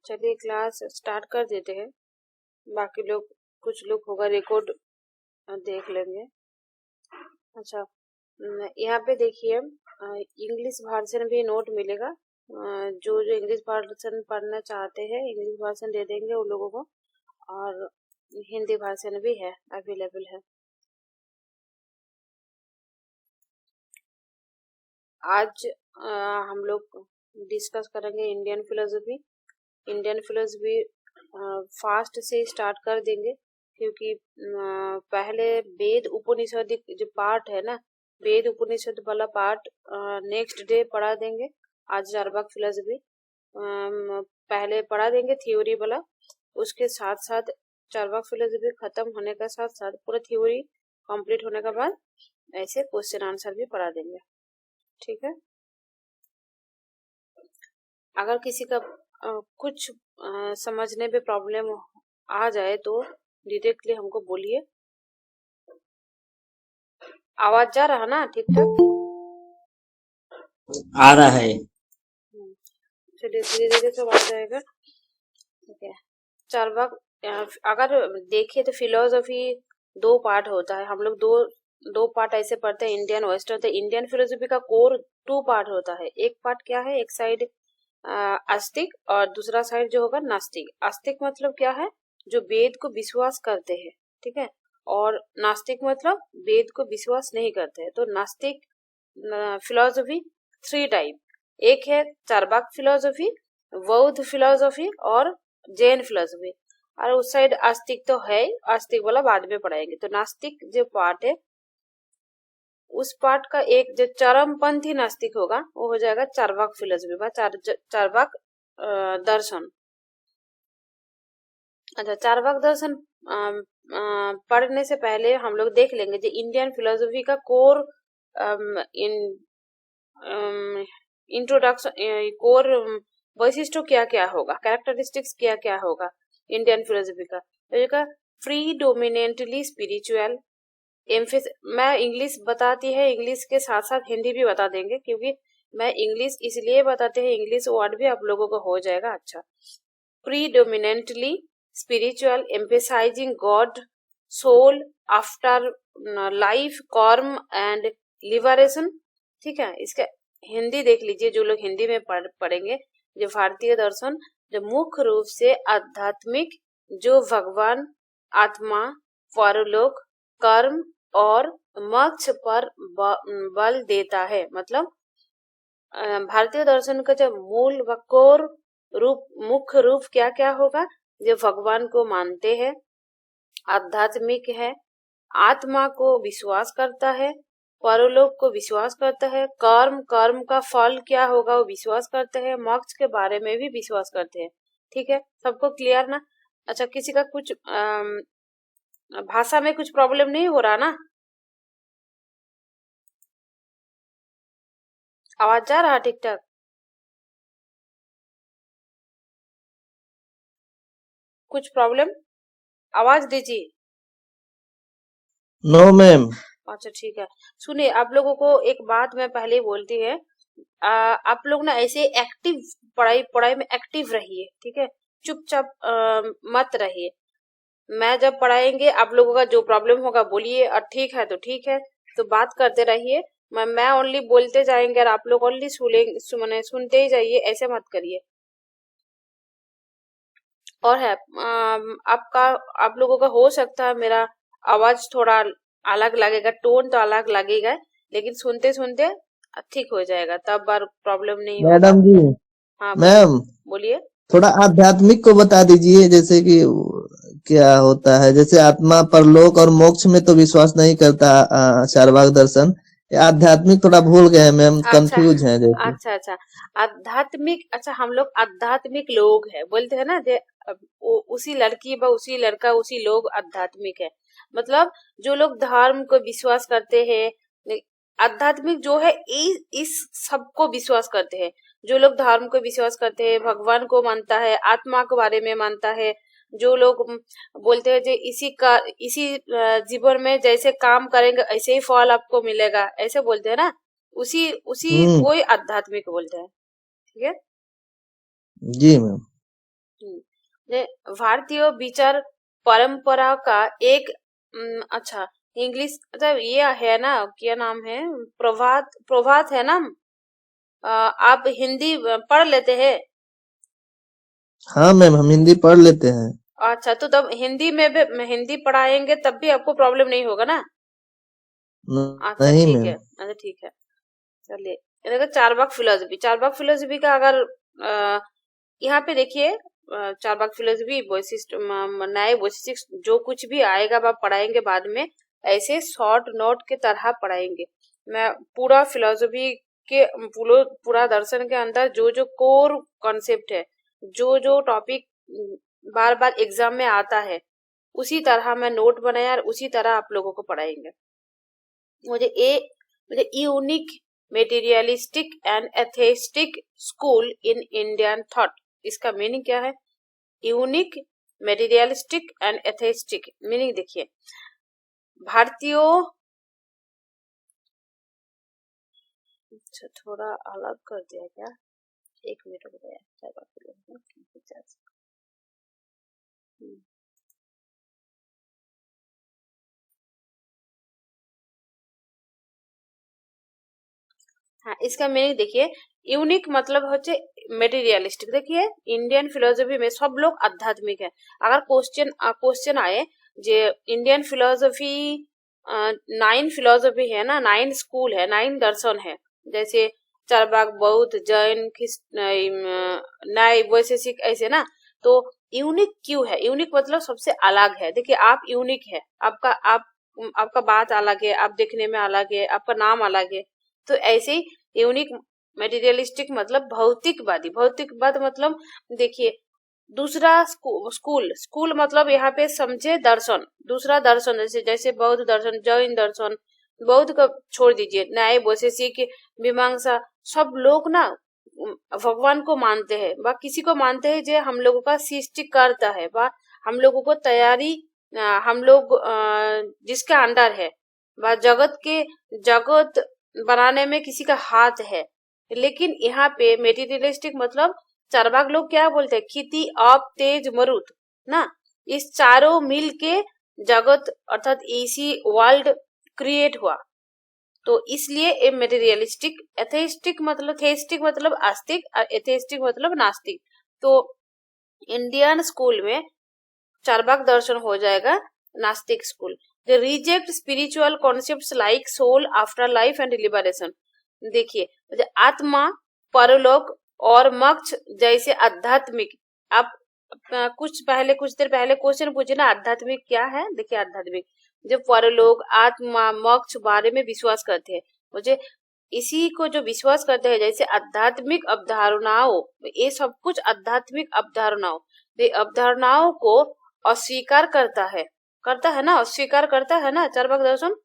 चलिए class start कर देते हैं। बाकी लोग कुछ लोग होगा रिकॉर्ड देख लेंगे। अच्छा, यहाँ पे देखिए इंग्लिश वर्जन भी नोट मिलेगा। जो जो इंग्लिश वर्जन पढ़ना चाहते हैं इंग्लिश वर्जन दे देंगे उन लोगों को, और हिंदी वर्जन भी है, अवेलेबल है। आज हम लोग डिस्कस करेंगे Indian philosophy. Indian philosophy fast से स्टार्ट कर देंगे, क्योंकि पहले वेद उपनिषद जो पार्ट है ना, वेद उपनिषद वाला पार्ट नेक्स्ट डे पढ़ा देंगे। आज चारवाक फिलोसफी पहले पढ़ा देंगे थ्योरी वाला, उसके साथ साथ चारवाक फिलोसफी खत्म होने के साथ साथ पूरा थ्योरी कंप्लीट होने के बाद ऐसे क्वेश्चन आंसर भी पढ़ा देंगे। ठीक है, अगर किसी का कुछ समझने पे प्रॉब्लम आ जाए तो डायरेक्टली हमको बोलिए। आवाज जा रहा ना ठीक ठाक? आ रहा है। चलिए धीरे धीरे सब आ जाएगा। ठीक है, चारवाक अगर देखिए तो फिलोसफी दो पार्ट होता है। हम लोग दो पार्ट ऐसे पढ़ते हैं, इंडियन वेस्टर्न। तो इंडियन फिलोसफी का कोर टू पार्ट होता है। एक पार्ट क्या है, एक साइड आस्तिक और दूसरा साइड जो होगा नास्तिक। आस्तिक मतलब क्या है, जो वेद को विश्वास करते हैं, ठीक है, और नास्तिक मतलब वेद को विश्वास नहीं करते हैं। तो नास्तिक फिलोसफी थ्री टाइप, एक है चारवाक फिलोसफी, बौद्ध फिलोसफी और जैन फिलोसफी। और उस साइड आस्तिक तो है, आस्तिक वाला बाद में पढ़ाएंगे। तो नास्तिक जो पार्ट है, उस पार्ट का एक जो चरमपंथी नास्तिक होगा वो हो जाएगा चारवाक फिलोसफी, चारवाक दर्शन। अच्छा, चारवाक दर्शन पढ़ने से पहले हम लोग देख लेंगे जो इंडियन फिलोसफी का कोर इंट्रोडक्शन, कोर वैशिष्ट्य क्या क्या होगा, कैरेक्टरिस्टिक्स क्या क्या होगा इंडियन फिलोसफी का। तो फ्री डोमिनेंटली स्पिरिचुअल एम्फेस, मैं इंग्लिश बताती है, इंग्लिश के साथ साथ हिंदी भी बता देंगे, क्योंकि मैं इंग्लिश इसलिए बताते हैं, इंग्लिश वर्ड भी आप लोगों को हो जाएगा। अच्छा, predominantly spiritual, emphasizing God, soul, after life, karma and liberation. ठीक है, इसका हिंदी देख लीजिए जो लोग हिंदी में पढ़ेंगे। जो भारतीय दर्शन जो मुख्य रूप से आध्यात्मिक, जो भगवान, आत्मा, परलोक, कर्म और मोक्ष पर बल देता है। मतलब भारतीय दर्शन का जो मूल व कोर रूप, मुख्य रूप क्या क्या होगा, जो भगवान को मानते हैं, आध्यात्मिक है, आत्मा को विश्वास करता है, परलोक को विश्वास करता है, कर्म का फल क्या होगा वो विश्वास करते हैं, मोक्ष के बारे में भी विश्वास करते हैं। ठीक है, सबको क्लियर ना? अच्छा, किसी का कुछ भाषा में कुछ प्रॉब्लम नहीं हो रहा ना? आवाज जा रहा ठीक ठाक? कुछ प्रॉब्लम? आवाज दीजिए। No ma'am. अच्छा ठीक है, सुनिए, आप लोगों को एक बात मैं पहले ही बोलती है, आप लोग ना ऐसे एक्टिव पढ़ाई में एक्टिव रहिए। ठीक है, चुपचाप मत रहिए। मैं जब पढ़ाएंगे आप लोगों का जो प्रॉब्लम होगा बोलिए, और ठीक है तो ठीक है, तो बात करते रहिए। मैं ओनली बोलते जाएंगे और आप लोग ओनली सुनते ही जाइए, ऐसे मत करिए। और है आपका, आप लोगों का हो सकता है मेरा आवाज थोड़ा अलग लगेगा, टोन तो अलग लगेगा, लेकिन सुनते सुनते ठीक हो जाएगा, तब बार प्रॉब्लम नहीं होगा। मैडम जी, हाँ मैम बोलिए। थोड़ा आध्यात्मिक को बता दीजिए, जैसे कि क्या होता है, जैसे आत्मा, परलोक और मोक्ष में तो विश्वास नहीं करता चारवाक दर्शन। ये आध्यात्मिक थोड़ा भूल गए हैं मैम, अच्छा कंफ्यूज हैं जैसे। अच्छा, आध्यात्मिक, अच्छा हम लोग आध्यात्मिक लोग हैं बोलते हैं ना, जे उसी लड़की व उसी लड़का उसी लोग आध्यात्मिक है। मतलब जो लोग धर्म को विश्वास करते हैं, आध्यात्मिक जो है इस सबको विश्वास करते हैं। जो लोग धर्म को विश्वास करते हैं, भगवान को मानता है, आत्मा के बारे में मानता है, जो लोग बोलते हैं जो इसी जीवन में जैसे काम करेंगे ऐसे ही फल आपको मिलेगा, ऐसे बोलते हैं ना, उसी उसी कोई आध्यात्मिक बोलते हैं। ठीक है जी मैम। भारतीय विचार परंपरा का एक अच्छा इंग्लिश मतलब ये है ना, क्या नाम है, प्रभात प्रभात है ना। आप हिंदी पढ़ लेते हैं? हाँ मैम, हम हिंदी पढ़ लेते हैं। अच्छा, तो तब हिंदी में भी हिंदी पढ़ाएंगे तब भी आपको प्रॉब्लम नहीं होगा ना? अच्छा नहीं ठीक है, मैम। अच्छा ठीक है, चलिए। ये देखो चारबाग फिलोसफी, चारबाग फिलोसफी का अगर यहाँ पे देखिए, चारबाग फिलोसफी वैशिष्ट नए वैशिष्ट जो कुछ भी आएगा आप पढ़ाएंगे बाद में, ऐसे शॉर्ट नोट के तरह पढ़ाएंगे। मैं पूरा फिलोसफी के पूरा दर्शन के अंदर जो जो कोर कॉन्सेप्ट है, जो जो टॉपिक बार बार एग्जाम में आता है, उसी तरह मैं नोट बनाया और उसी तरह आप लोगों को पढ़ाएंगे। मुझे unique materialistic and atheistic school in Indian thought, इसका मीनिंग क्या है? Unique materialistic and atheistic meaning देखिए, भारतीयों, अच्छा थोड़ा अलग कर दिया क्या, एक मिनट हो गया। हाँ, इसका मीनिंग देखिए, यूनिक मतलब होचे मेटीरियलिस्टिक। देखिए इंडियन फिलोसफी में सब लोग आध्यात्मिक है। अगर क्वेश्चन आए जे इंडियन फिलोसफी 9 फिलोसफी है ना, 9 स्कूल है, 9 दर्शन है, जैसे चारवाक, बौद्ध, जैन, न्याय, वैशेषिक, ऐसे ना। तो यूनिक क्यों है? यूनिक मतलब सबसे अलग है। देखिए आप यूनिक है, आपका बात अलग है, आप देखने में अलग है, आपका नाम अलग है। तो ऐसे ही यूनिक मेटीरियलिस्टिक मतलब भौतिकवादी। भौतिकवाद मतलब देखिए, दूसरा स्कूल मतलब यहाँ पे समझे दर्शन, दूसरा दर्शन, जैसे जैसे बौद्ध दर्शन, जैन दर्शन। बौद्ध का छोड़ दीजिए, न्याय, वैशेषिक, मीमांसा, सब लोग ना भगवान को मानते हैं, व किसी को मानते हैं जो हम लोगों का सृष्टि करता है, व हम लोगों को तैयारी, हम लोग जिसके अंडर है, व जगत बनाने में किसी का हाथ है। लेकिन यहाँ पे मेटीरियलिस्टिक मतलब चारवाक लोग क्या बोलते हैं, खेती, आप, तेज, मरुत ना, इस चारों मिल के जगत अर्थात इसी वर्ल्ड क्रिएट हुआ। तो इसलिए ए मेटेरियलिस्टिक, एथेइस्टिक मतलब, थेइस्टिक मतलब आस्तिक और एथेइस्टिक मतलब नास्तिक। तो इंडियन स्कूल में चारवाक दर्शन हो जाएगा नास्तिक school. The reject spiritual concepts like soul, after life and liberation. देखिए आत्मा, परलोक और मोक्ष जैसे आध्यात्मिक, आप कुछ देर पहले क्वेश्चन पूछे ना, आध्यात्मिक क्या है? देखिए आध्यात्मिक जो परलोक, आत्मा, मोक्ष बारे में विश्वास करते हैं, मुझे इसी को जो विश्वास करते हैं, जैसे आध्यात्मिक अवधारणाओं, ये सब कुछ आध्यात्मिक अवधारणाओं, ये अवधारणाओं को अस्वीकार करता है ना, अस्वीकार करता है ना चारवाक दर्शन।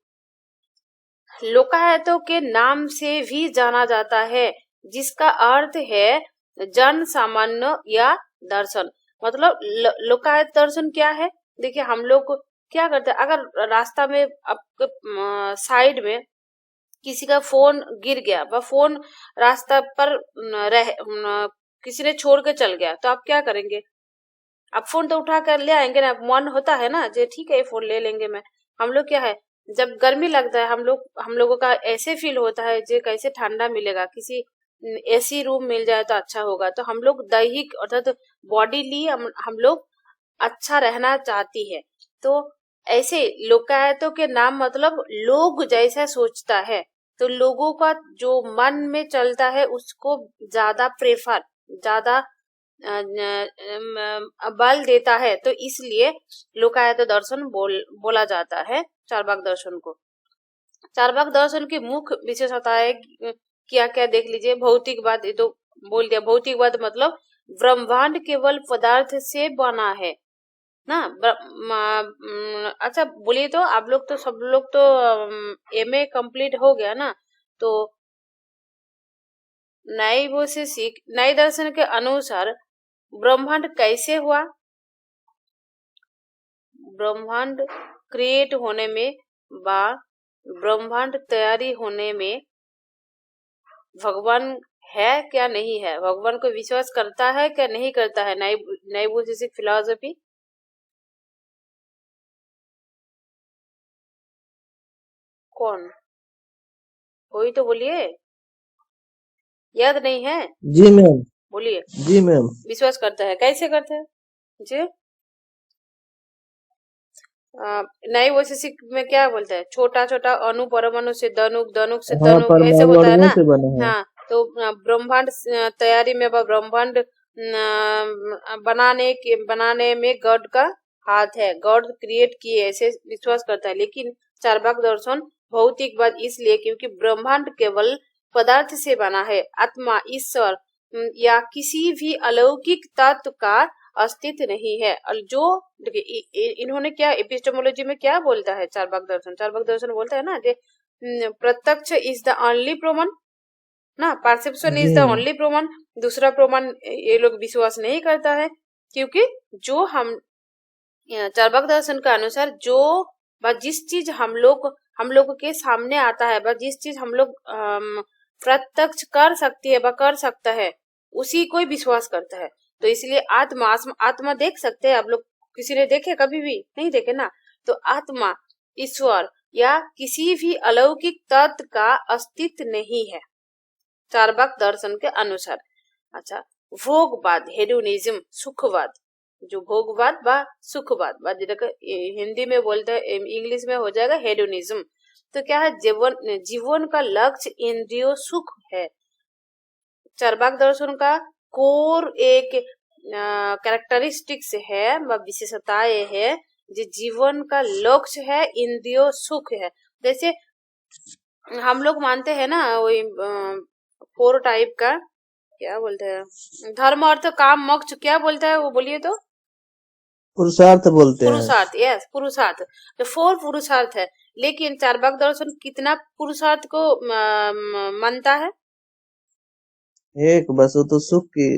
लोकायतों के नाम से भी जाना जाता है, जिसका अर्थ है जन सामान्य या दर्शन। मतलब लोकायत दर्शन क्या है? देखिए हम लोग क्या करते हैं, अगर रास्ता में आपके साइड में किसी का फोन गिर गया, वह फोन रास्ता पर किसी ने छोड़ के चल गया, तो आप क्या करेंगे? आप फोन तो उठा कर ले आएंगे ना, मन होता है ना, जो ठीक है फोन ले लेंगे। मैं हम लोग क्या है, जब गर्मी लगता है हम लोगों का ऐसे फील होता है जो कैसे ठंडा मिलेगा, किसी एसी रूम मिल जाए तो अच्छा होगा। तो हम लोग दैहिक अर्थात बॉडीली हम लोग अच्छा रहना चाहती है। तो ऐसे लोकायतों के नाम मतलब लोग जैसा सोचता है, तो लोगों का जो मन में चलता है उसको ज्यादा प्रेफर, ज्यादा बल देता है। तो इसलिए लोकायत दर्शन बोला जाता है चारवाक दर्शन को। चारवाक दर्शन की मुख्य विशेषताएं क्या क्या देख लीजिए। भौतिकवाद, ये तो बोल दिया, भौतिकवाद मतलब ब्रह्मांड केवल पदार्थ से बना है ना। अच्छा बोलिए, तो आप लोग तो सब लोग तो एमए कंप्लीट हो गया ना, तो नए दर्शन के अनुसार ब्रह्मांड कैसे हुआ? ब्रह्मांड क्रिएट होने में व ब्रह्मांड तैयारी होने में भगवान है क्या नहीं है, भगवान को विश्वास करता है क्या नहीं करता है, नई बुद्धिस्टिक फिलॉसफी। कौन, कोई तो बोलिए, याद नहीं है, जी मैम। बोलिए। जी मैम। विश्वास करता है, कैसे करता है जी। नई वैशेषिक में क्या बोलता है, छोटा छोटा अणु परमाणु से धनुक, धनुक से हाँ, तनुक, ऐसे परमाणु होता है अणुओं ना। से बना है। हाँ, तो ब्रह्मांड तैयारी में ब्रह्मांड बनाने में गॉड का हाथ है, गॉड क्रिएट किए, ऐसे विश्वास करता है। लेकिन चार्वाक दर्शन भौतिकवाद इसलिए क्योंकि ब्रह्मांड केवल पदार्थ से बना है, आत्मा, ईश्वर या किसी भी अलौकिक तत्व का अस्तित्व नहीं है। और जो देखिए इन्होंने क्या एपिस्टेमोलॉजी में क्या बोलता है, चार्वाक दर्शन बोलता है ना कि प्रत्यक्ष इज द ओनली प्रमाण ना, परसेप्शन इज जी द मैम। ओनली प्रमाण, दूसरा प्रमाण ये लोग विश्वास नहीं करता है। क्योंकि जो हम चार्वाक दर्शन के अनुसार जो जिस चीज हम लोग के सामने आता है, जिस चीज हम लोग प्रत्यक्ष कर सकती है, कर सकता है, उसी को ही विश्वास करता है। तो इसलिए आत्मा देख सकते हैं आप लोग, किसी ने देखे, कभी भी नहीं देखे ना। तो आत्मा, ईश्वर या किसी भी अलौकिक तत्व का अस्तित्व नहीं है चार्वाक दर्शन के अनुसार। अच्छा, भोगवाद, हेडोनिज्म, सुखवाद, जो भोगवाद व सुखवाद, हिंदी में बोलते हैं, इंग्लिश में हो जाएगा हेडोनिज्म। तो क्या है, जीवन का लक्ष्य इंद्रियों सुख है। चार्वाक दर्शन का कोर एक कैरेक्टरिस्टिक्स है, विशेषताएं है, जो जीवन का लक्ष्य है इंद्रियों सुख है। जैसे हम लोग मानते हैं ना, वही 4 टाइप का क्या बोलते हैं, धर्म अर्थ काम मोक्ष, क्या बोलता है वो, बोलिए तो। पुरुषार्थ बोलते हैं। पुरुषार्थ, यस, पुरुषार्थ, तो 4 पुरुषार्थ है। लेकिन चार्वाक दर्शन कितना पुरुषार्थ को मानता है, एक, बस वो तो सुख की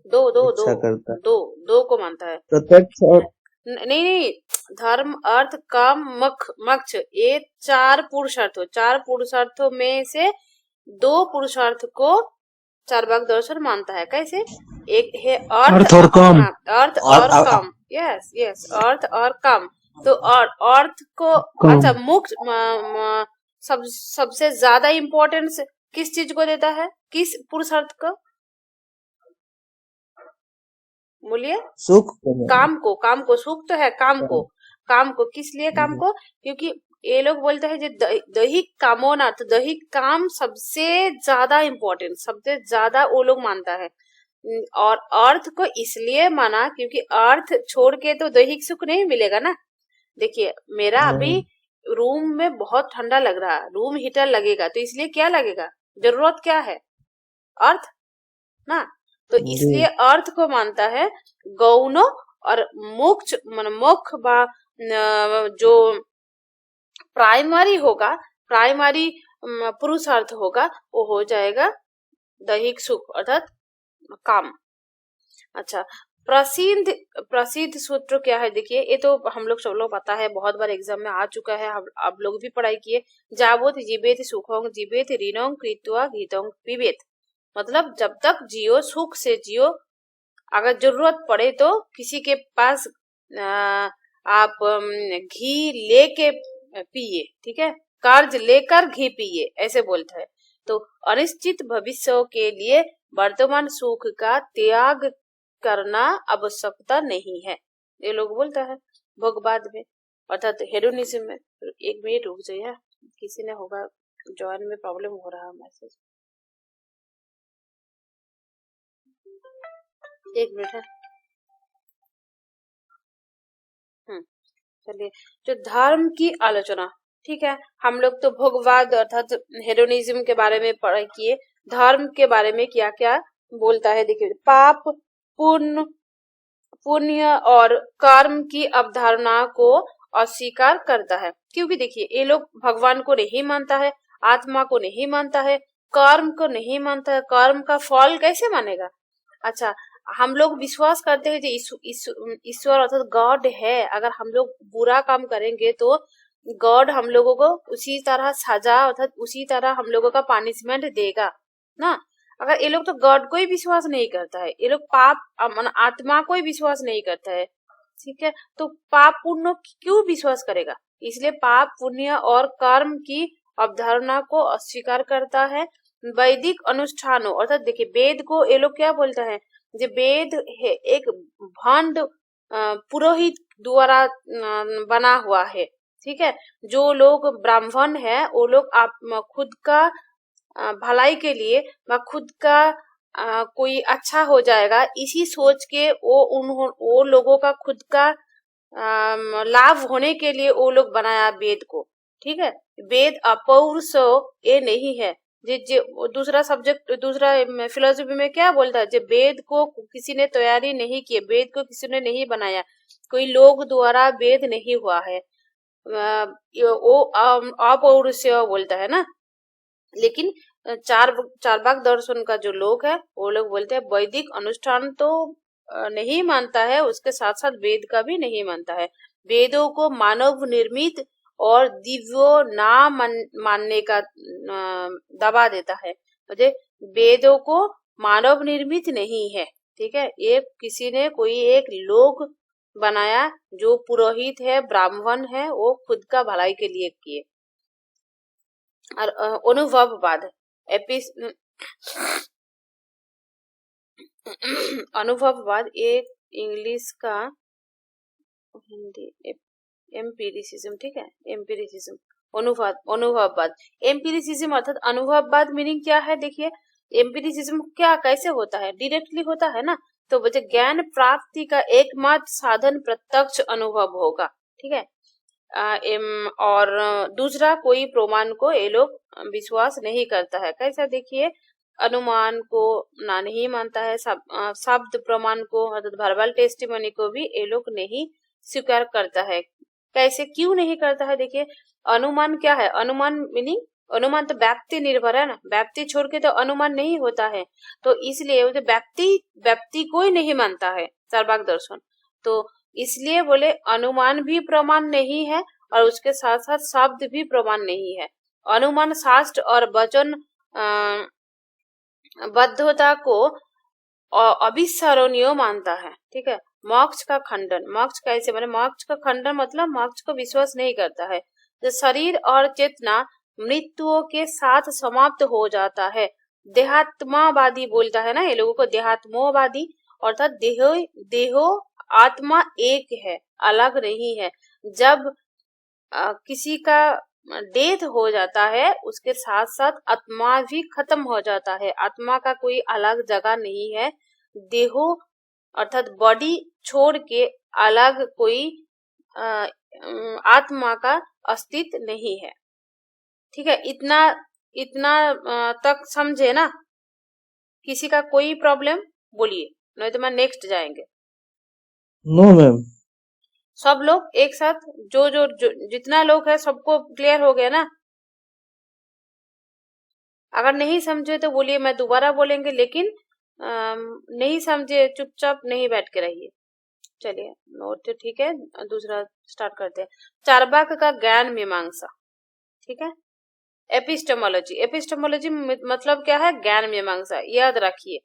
दो इच्छा करता है। दो को मानता है। प्रत्यक्ष और नहीं, धर्म अर्थ काम मोक्ष, ये 4 पुरुषार्थ, 4 पुरुषार्थों में से 2 पुरुषार्थ को चार्वाक दर्शन मानता है। कैसे, एक है अर्थ और काम, अर्थ और काम, यस, अर्थ और काम। तो अर्थ को, अच्छा, मोक्ष सबसे ज्यादा इम्पोर्टेंस किस चीज को देता है, किस पुरुषार्थ को, बोलिए। सुख काम को, सुख तो है काम को किस लिए, काम को, क्योंकि ये लोग बोलते हैं जो दैहिक कामना, तो दैहिक काम सबसे ज्यादा इम्पोर्टेंट, सबसे ज्यादा वो लोग मानता है। और अर्थ को इसलिए माना क्योंकि अर्थ छोड़ के तो दैहिक सुख नहीं मिलेगा ना। देखिए, मेरा अभी रूम में बहुत ठंडा लग रहा, रूम हीटर लगेगा, तो इसलिए क्या लगेगा, जरूरत क्या है, अर्थ ना। तो इसलिए अर्थ को मानता है। गौण और मोक्ष, मोक्ष जो प्राइमरी होगा, प्राइमरी पुरुषार्थ होगा, वो हो जाएगा दैहिक सुख अर्थात काम। अच्छा, प्रसिद्ध सूत्र क्या है, देखिए, ये तो हम लोग सब लोग पता है, बहुत बार एग्जाम में आ चुका है, आप लोग भी पढ़ाई किए। जावत जीवेत सुखों जीवेत ऋणों कृत्वा गीतों पिबेत, मतलब जब तक जियो सुख से जियो, अगर जरूरत पड़े तो किसी के पास आप घी लेके पिए, ठीक है, कर्ज लेकर घी पिए, ऐसे बोलता है। तो अनिश्चित भविष्य के लिए वर्तमान सुख का त्याग करना आवश्यकता नहीं है, ये लोग बोलता है भोगवाद में, अर्थात हेडोनिज्म में। एक मिनट रुक जाइए, किसी ने होगा ज्वाइन में प्रॉब्लम हो रहा है, मैसेज, एक मिनट है। चलिए, जो धर्म की आलोचना, ठीक है, हम लोग तो भोगवाद अर्थात हेडोनिज्म के बारे में पढ़ाई किए। धर्म के बारे में क्या क्या बोलता है, देखिए, पाप, पुण्य और कर्म की अवधारणा को अस्वीकार करता है, क्योंकि देखिए ये लोग भगवान को नहीं मानता है, आत्मा को नहीं मानता है, कर्म को नहीं मानता है, कर्म का फल कैसे मानेगा। अच्छा, हम लोग विश्वास करते हैं कि ईश्वर अर्थात गॉड है, अगर हम लोग बुरा काम करेंगे तो गॉड हम लोगों को उसी तरह सजा अर्थात उसी तरह हम लोगों का पनिशमेंट देगा ना। अगर ये लोग तो गॉड को ही विश्वास नहीं करता है, ये लोग पाप आत्मा को ही विश्वास नहीं करता है, ठीक है, तो पाप पुण्य क्यों विश्वास करेगा? इसलिए पाप पुण्य और कर्म की अवधारणा को अस्वीकार करता है। वैदिक अनुष्ठानों अर्थात देखिए वेद को ये लोग क्या बोलता है, जो वेद है एक भंड पुरोहित द्वारा बना हुआ है, ठीक है। जो लोग ब्राह्मण है वो लोग आप खुद का भलाई के लिए व खुद का कोई अच्छा हो जाएगा इसी सोच के वो लोगों का खुद का लाभ होने के लिए वो लोग बनाया वेद को, ठीक है। वेद अपौरुष ये नहीं है। दूसरा सब्जेक्ट दूसरा फिलोसफी में क्या बोलता है, जो वेद को किसी ने तैयारी नहीं की, वेद को किसी ने नहीं बनाया, कोई लोग द्वारा वेद नहीं हुआ है, वो अपौरुषेय बोलता है ना। लेकिन चारवाक दर्शन का जो लोग है वो लोग बोलते हैं वैदिक अनुष्ठान तो नहीं मानता है, उसके साथ साथ वेद का भी नहीं मानता है, वेदों को मानव निर्मित और दिव्य ना मानने का दबा देता है। मुझे वेदों को मानव निर्मित नहीं है, ठीक है, ये किसी ने कोई एक लोग बनाया जो पुरोहित है ब्राह्मण है वो खुद का भलाई के लिए किए। और अनुभववाद अनुभववाद एक इंग्लिश का हिंदी एम्पिरिसिज्म, ठीक है, एम्पिरिसिज्म अनुभववाद। एम्पिरिसिज्म अर्थात अनुभववाद मीनिंग क्या है, देखिए एम्पिरिसिज्म क्या कैसे होता है, डायरेक्टली होता है ना, तो बच्चे ज्ञान प्राप्ति का एकमात्र साधन प्रत्यक्ष अनुभव होगा, ठीक है। और दूसरा कोई प्रमाण को ये लोग विश्वास नहीं करता है। कैसा, देखिए अनुमान को ना नहीं मानता है, शब्द प्रमाण को अर्थात वर्बल टेस्टिमनी को भी ये लोग नहीं स्वीकार करता है। कैसे, क्यों नहीं करता है, देखिए अनुमान क्या है, अनुमान मीनिंग अनुमान तो व्यक्ति निर्भर है ना, व्यक्ति छोड़ के तो अनुमान नहीं होता है, तो इसलिए व्यक्ति को ही नहीं मानता है चारवाक दर्शन, तो इसलिए बोले अनुमान भी प्रमाण नहीं है और उसके साथ साथ शब्द भी प्रमाण नहीं है। अनुमान शास्त्र और वचन बद्धता को अविस्मरणीय मानता है, ठीक है। मोक्ष का खंडन, मोक्ष कैसे माने, मोक्ष का खंडन मतलब मोक्ष को विश्वास नहीं करता है, जो शरीर और चेतना मृत्युओं के साथ समाप्त हो जाता है। देहात्मावादी बोलता है ना ये लोगों को, देहात्मोवादी अर्थात देहो आत्मा एक है, अलग नहीं है। जब किसी का डेथ हो जाता है उसके साथ साथ आत्मा भी खत्म हो जाता है, आत्मा का कोई अलग जगह नहीं है, देहो अर्थात बॉडी छोड़ के अलग कोई आत्मा का अस्तित्व नहीं है, ठीक है। इतना तक समझे ना, किसी का कोई प्रॉब्लम बोलिए, नहीं तो मैं नेक्स्ट जाएंगे। नो मैम, सब लोग एक साथ जो जितना लोग है सबको क्लियर हो गया ना? अगर नहीं समझे तो बोलिए, मैं दोबारा बोलेंगे, लेकिन नहीं समझे चुपचाप नहीं बैठ के रहिए। चलिए नोट, ठीक है, दूसरा स्टार्ट करते हैं। चारवाक का ज्ञान मीमांसा, ठीक है। एपिस्टेमोलॉजी मतलब क्या है, ज्ञान मीमांसा, याद रखिए।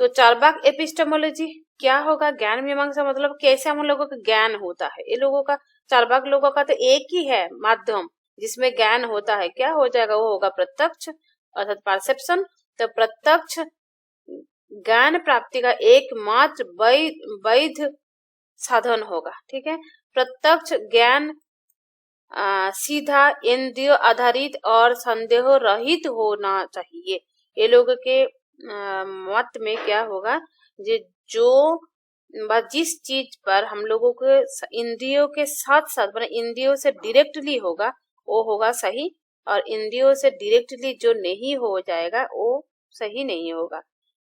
तो चारवाक एपिस्टेमोलॉजी क्या होगा, ज्ञान मीमांसा मतलब कैसे हम लोगों का ज्ञान होता है। ये लोगों का, चारवाक लोगों का तो एक ही है माध्यम जिसमें ज्ञान होता है, क्या हो जाएगा, वो होगा प्रत्यक्ष अर्थात परसेप्शन। तो प्रत्यक्ष ज्ञान प्राप्ति का एकमात्र वैध साधन होगा, ठीक है। प्रत्यक्ष ज्ञान सीधा इंद्रिय आधारित और संदेह रहित होना चाहिए। ये लोगों के मत में क्या होगा, जो जिस चीज पर हम लोगों के इंद्रियों के साथ साथ इंद्रियों से डायरेक्टली होगा वो होगा सही, और इंद्रियों से डायरेक्टली जो नहीं हो जाएगा वो सही नहीं होगा।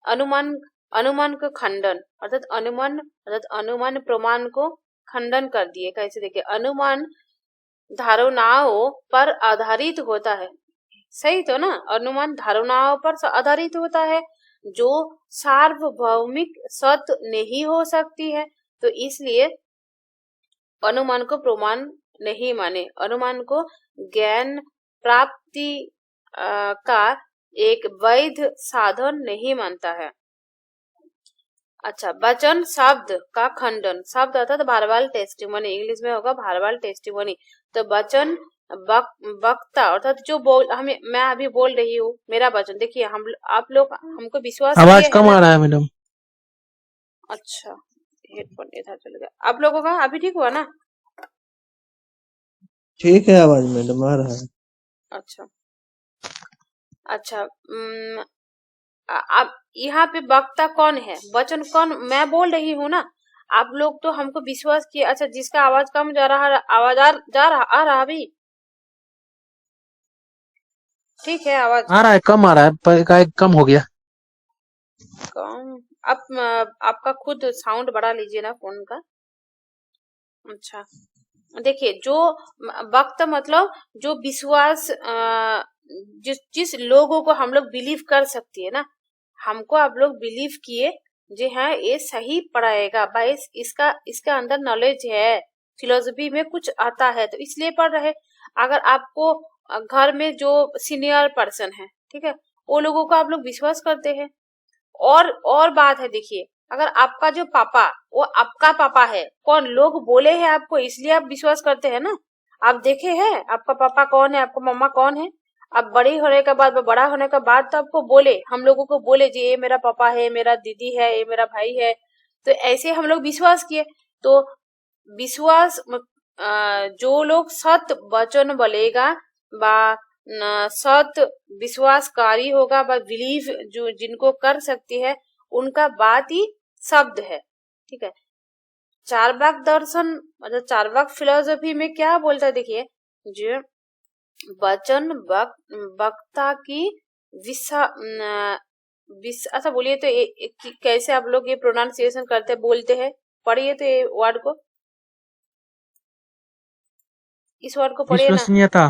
अनुमान को खंडन अर्थात अनुमान प्रमाण को खंडन कर दिए। कैसे, देखिए अनुमान धारणाओं पर आधारित होता है, सही तो ना, अनुमान धारणाओं पर आधारित होता है जो सार्वभौमिक सत्य नहीं हो सकती है, तो इसलिए अनुमान को प्रमाण नहीं माने। अनुमान को ज्ञान प्राप्ति का एक वैध साधन नहीं मानता है। अच्छा, वचन शब्द का खंडन, शब्द अर्थात भारवाल टेस्टिमनी, इंग्लिश में होगा भारवाल टेस्टिमनी। तो वचन वक्ता अर्थात जो बोल हमें, मैं अभी बोल रही हूँ मेरा वचन, देखिए हम आप लोग हमको विश्वास आवाज किए कम है आ ना। रहा है मैडम। अच्छा, हेडफोन इधर चल गया, आप लोगों का अभी ठीक हुआ ना? ठीक है, आवाज मैडम आ रहा है। अच्छा अच्छा, अब यहाँ पे वक्ता कौन है, वचन कौन, मैं बोल रही हूँ ना, आप लोग तो हमको विश्वास किए। अच्छा, जिसका आवाज कम जा रहा, आवाज आ रहा अभी ठीक है? आवाज आ रहा है, कम आ रहा है, पर एकाएक कम हो गया। कम, आपका खुद साउंड बढ़ा लीजिए ना फोन का। अच्छा, देखिए जो वक्त मतलब जो विश्वास, जिस जिस लोगों को हम लोग बिलीव कर सकती है ना, हमको आप लोग बिलीव किए जी हाँ ये सही पढ़ाएगा भाई, इसका इसका अंदर नॉलेज है, फिलोसफी में कुछ आता है, तो इसलिए पढ़ रहे। अगर आपको घर में जो सीनियर पर्सन है, ठीक है, वो लोगों को आप लोग विश्वास करते हैं। और बात है, देखिए अगर आपका जो पापा वो आपका पापा है, कौन लोग बोले हैं आपको इसलिए आप विश्वास करते हैं ना। आप देखे हैं आपका पापा कौन है, आपका मम्मा कौन है, अब बड़ी होने के बाद, बड़ा होने के बाद तो आपको बोले, हम लोगों को बोले जी ये मेरा पापा है, मेरा दीदी है, ये मेरा भाई है, तो ऐसे हम लोग विश्वास किए। तो विश्वास जो लोग सत वचन बोलेगा बा सत विश्वासकारी होगा बा बिलीव जो जिनको कर सकती है, उनका बात ही शब्द है, ठीक है। चारवाक दर्शन मतलब चारवाक फिलोसफी में क्या बोलता है, देखिए जो वचन वक्ता की अच्छा बोलिए तो कैसे आप लोग ये प्रोनाउंसिएशन करते बोलते हैं, पढ़िए तो ये वर्ड को, इस वर्ड को पढ़िए ना। विश्वसनीयता।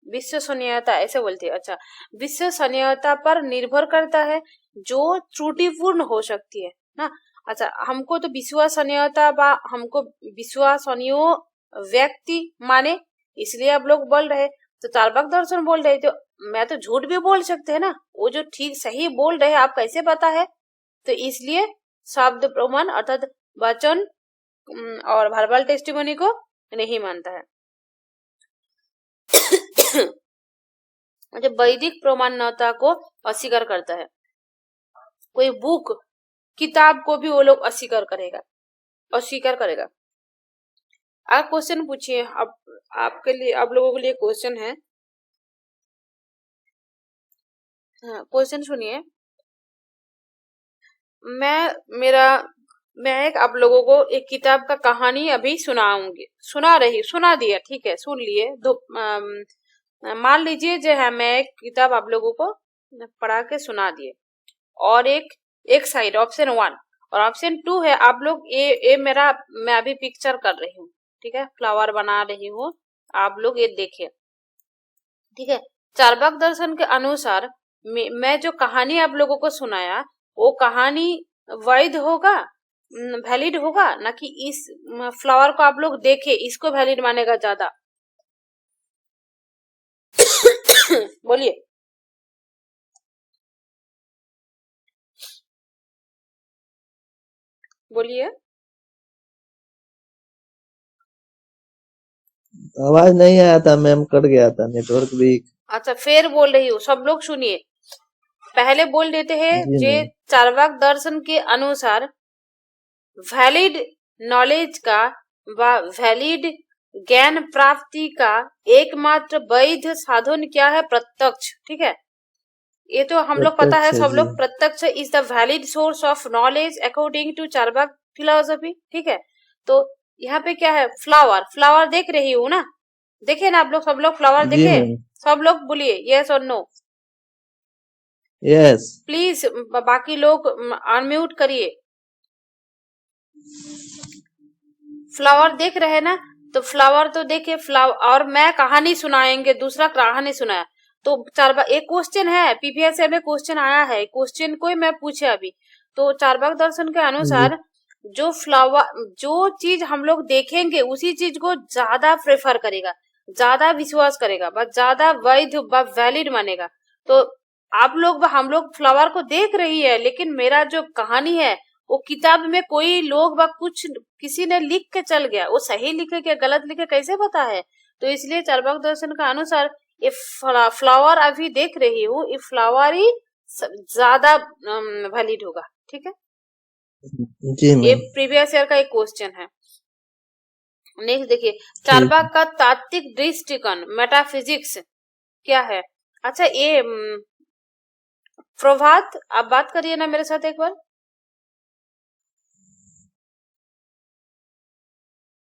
विश्वसनीयता ऐसे बोलते हैं। अच्छा, विश्वसनीयता पर निर्भर करता है जो त्रुटिपूर्ण हो सकती है ना। अच्छा, हमको तो विश्वसनीयता बा हमको विश्वसनीय व्यक्ति माने, इसलिए आप लोग बोल रहे। तो चारवाक दर्शन बोल रहे, तो मैं तो झूठ भी बोल सकते हैं ना, वो जो ठीक सही बोल रहे आप कैसे पता है, तो इसलिए शब्द प्रमाण अर्थात वचन और वर्बल टेस्टिमनी को नहीं मानता है। जब वैदिक प्रमाणता को अस्वीकार करता है, कोई बुक किताब को भी वो लोग अस्वीकार करेगा। आप क्वेश्चन पूछिए, अब आपके लिए, आप लोगों के लिए क्वेश्चन है। हाँ, क्वेश्चन सुनिए। मैं एक आप लोगों को एक किताब का कहानी अभी सुना दिया, ठीक है, सुन लिए। मान लीजिए जो है मैं एक किताब आप लोगों को पढ़ा के सुना दिए, और एक साइड ऑप्शन 1 और ऑप्शन 2 है, आप लोग ये मैं अभी पिक्चर कर रही हूँ, ठीक है, फ्लावर बना रही हूँ, आप लोग ये देखिए, ठीक है। चारवाक दर्शन के अनुसार मैं जो कहानी आप लोगों को सुनाया, वो कहानी वैध होगा, वैलिड होगा ना, कि इस फ्लावर को आप लोग देखे इसको वैलिड मानेगा ज्यादा? बोलिए। बोलिए। आवाज नहीं आया था मैम, कट गया था, नेटवर्क वीक। अच्छा, फिर बोल रही हूँ, सब लोग सुनिए। पहले बोल देते हैं जी जे मैम। चारवाक दर्शन के अनुसार वैलिड नॉलेज का व वैलिड ज्ञान प्राप्ति का एकमात्र वैध साधन क्या है? प्रत्यक्ष, ठीक है। ये तो हम लोग पता है प्रत्यक्ष है सब जी। लोग, प्रत्यक्ष is the valid source of knowledge according to Charvaka philosophy, ठीक है। तो यहाँ पे क्या है, फ्लावर देख रही हूँ ना, देखे ना आप लोग, सब लोग फ्लावर जी देखे, मैम। सब लोग बोलिए यस और नो यस। प्लीज। बाकी लोग अनम्यूट करिए। फ्लावर देख रहे ना, तो फ्लावर तो देखे, फ्लावर, और मैं कहानी सुनाएंगे, दूसरा कहानी सुनाया, तो चारवाक एक क्वेश्चन है, पीपीएससी में क्वेश्चन आया है, क्वेश्चन को मैं पूछे अभी। तो चारवाक दर्शन के जी। अनुसार जो फ्लावर, जो चीज हम लोग देखेंगे उसी चीज को ज्यादा प्रेफर करेगा, ज्यादा विश्वास करेगा, बस ज्यादा वैध वैलिड मानेगा। तो आप लोग हम लोग फ्लावर को देख रही है, लेकिन मेरा जो कहानी है वो किताब में कोई लोग व कुछ किसी ने लिख के चल गया, वो सही लिखे क्या गलत लिखे कैसे पता है। तो इसलिए चार्वाक दर्शन का अनुसार ये फ्लावर अभी देख रही हूँ, ये फ्लावर ही ज्यादा वैलिड होगा। ठीक है, जी ये मैम। प्रीवियस ईयर का एक क्वेश्चन है। नेक्स्ट देखिए, चार्वाक का तात्विक दृष्टिकोण मेटाफिजिक्स क्या है। अच्छा, ये प्रभात आप बात करिए ना मेरे साथ एक बार।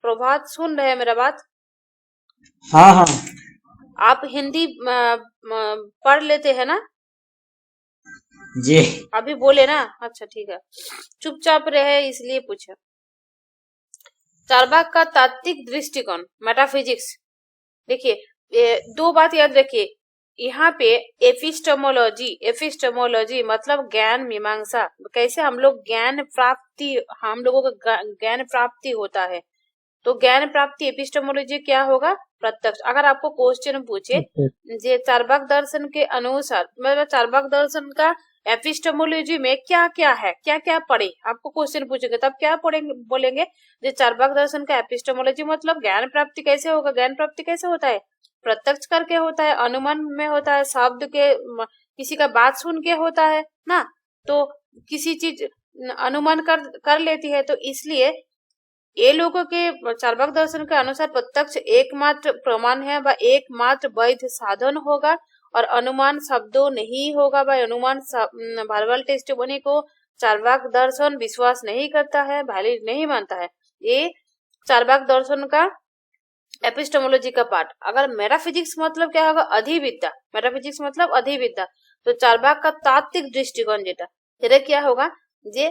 प्रभात सुन रहे हैं मेरा बात? हाँ हाँ आप हिंदी पढ़ लेते हैं ना? जी। अभी बोले ना, अच्छा ठीक है, चुपचाप रहे इसलिए पूछा। चार्वाक का तात्विक दृष्टिकोण मेटाफिजिक्स, देखिए दो बात याद रखिए यहाँ पे। एपिस्टेमोलॉजी मतलब ज्ञान मीमांसा, कैसे हम लोग हम लोगों का ज्ञान प्राप्ति होता है। तो ज्ञान प्राप्ति एपिस्टेमोलॉजी क्या होगा? प्रत्यक्ष। अगर आपको क्वेश्चन पूछे जे चार्वाक दर्शन के अनुसार, मतलब चार्वाक दर्शन का एपिस्टेमोलॉजी में क्या क्या है, क्या क्या पढ़े, आपको क्वेश्चन पूछेंगे तब क्या पढ़ेंगे, बोलेंगे जे चार्वाक दर्शन का एपिस्टेमोलॉजी मतलब ज्ञान प्राप्ति कैसे होगा। ज्ञान प्राप्ति कैसे होता है? प्रत्यक्ष करके होता है, अनुमान में होता है, शब्द के किसी का बात सुन के होता है ना, तो किसी चीज अनुमान कर लेती है। तो इसलिए ये लोगों के चार्वाक दर्शन के अनुसार प्रत्यक्ष एकमात्र प्रमाण है व एकमात्र वैध साधन होगा, और अनुमान शब्दों नहीं होगा व अनुमान वर्बल टेस्टिमोनी को चार्वाक दर्शन विश्वास नहीं करता है, वैलिड नहीं मानता है। ये चार्वाक दर्शन का एपिस्टेमोलॉजी का पार्ट। अगर मेटाफिजिक्स मतलब क्या होगा? अधिविद्या। मेटाफिजिक्स मतलब अधिविद्या। तो चार्वाक का तात्विक दृष्टिकोण जेटा क्या होगा? जे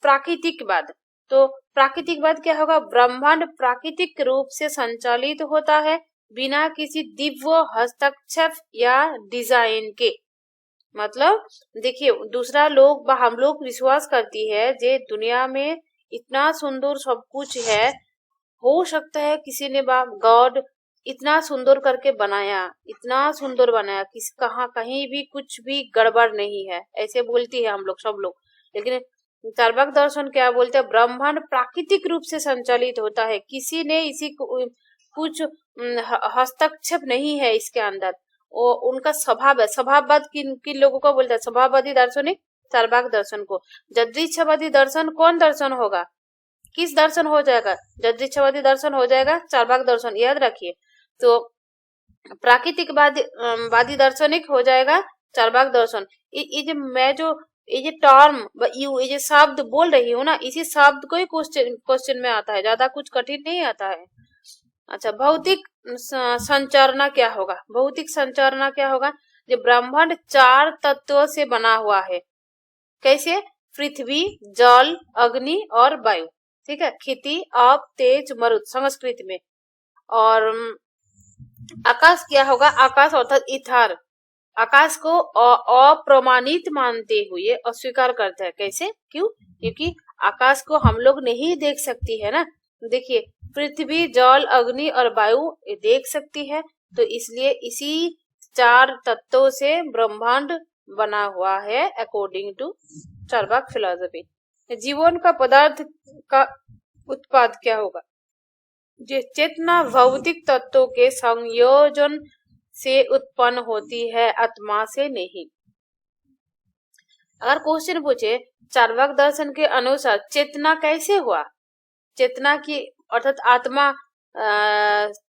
प्राकृतिकवाद। तो प्राकृतिकवाद क्या होगा? ब्रह्मांड प्राकृतिक रूप से संचालित होता है बिना किसी दिव्य हस्तक्षेप या डिजाइन के। मतलब देखिए, दूसरा लोग हम लोग विश्वास करती है जे दुनिया में इतना सुंदर सब कुछ है, हो सकता है किसी ने गॉड इतना सुंदर करके बनाया, इतना सुंदर बनाया, कहाँ कहीं भी कुछ भी गड़बड़ नहीं है, ऐसे बोलती है हम लोग सब लोग। लेकिन चार्वाक दर्शन क्या बोलते हैं? ब्रह्मांड प्राकृतिक रूप से संचालित होता है, किसी ने इसी कुछ हस्तक्षेप नहीं है इसके अंदर। उनका स्वभाव है। स्वभाववाद किन लोगों को बोलता है? स्वभाववादी दार्शनिक चार्वाक दर्शन को। यदृच्छावादी दर्शन कौन दर्शन होगा? किस दर्शन हो जाएगा? यदृच्छावादी दर्शन हो जाएगा चार्वाक दर्शन, याद रखिए। तो प्राकृतिकवादी दार्शनिक हो जाएगा चार्वाक दर्शन। ये जो टर्म ये जो शब्द बोल रही हूँ ना, इसी शब्द को ही क्वेश्चन में आता है, ज्यादा कुछ कठिन नहीं आता है। अच्छा, भौतिक संरचना क्या होगा? भौतिक संरचना क्या होगा? जो ब्रह्मांड 4 तत्वों से बना हुआ है। कैसे? पृथ्वी, जल, अग्नि और वायु। ठीक है, क्षिति, आप, तेज, मरुत संस्कृत में। और आकाश क्या होगा? आकाश अर्थात ईथर। आकाश को अप्रमाणित मानते हुए अस्वीकार करता है। कैसे? क्यों? क्योंकि आकाश को हम लोग नहीं देख सकती है ना। देखिए, पृथ्वी, जल, अग्नि और वायु देख सकती है, तो इसलिए इसी 4 तत्वों से ब्रह्मांड बना हुआ है अकॉर्डिंग टू चार्वाक फिलॉसफी। जीवन का पदार्थ का उत्पाद क्या होगा? जो चेतना भौतिक तत्वों के संयोजन से उत्पन्न होती है, आत्मा से नहीं। अगर क्वेश्चन पूछे चार्वाक दर्शन के अनुसार चेतना कैसे हुआ? चेतना की अर्थात आत्मा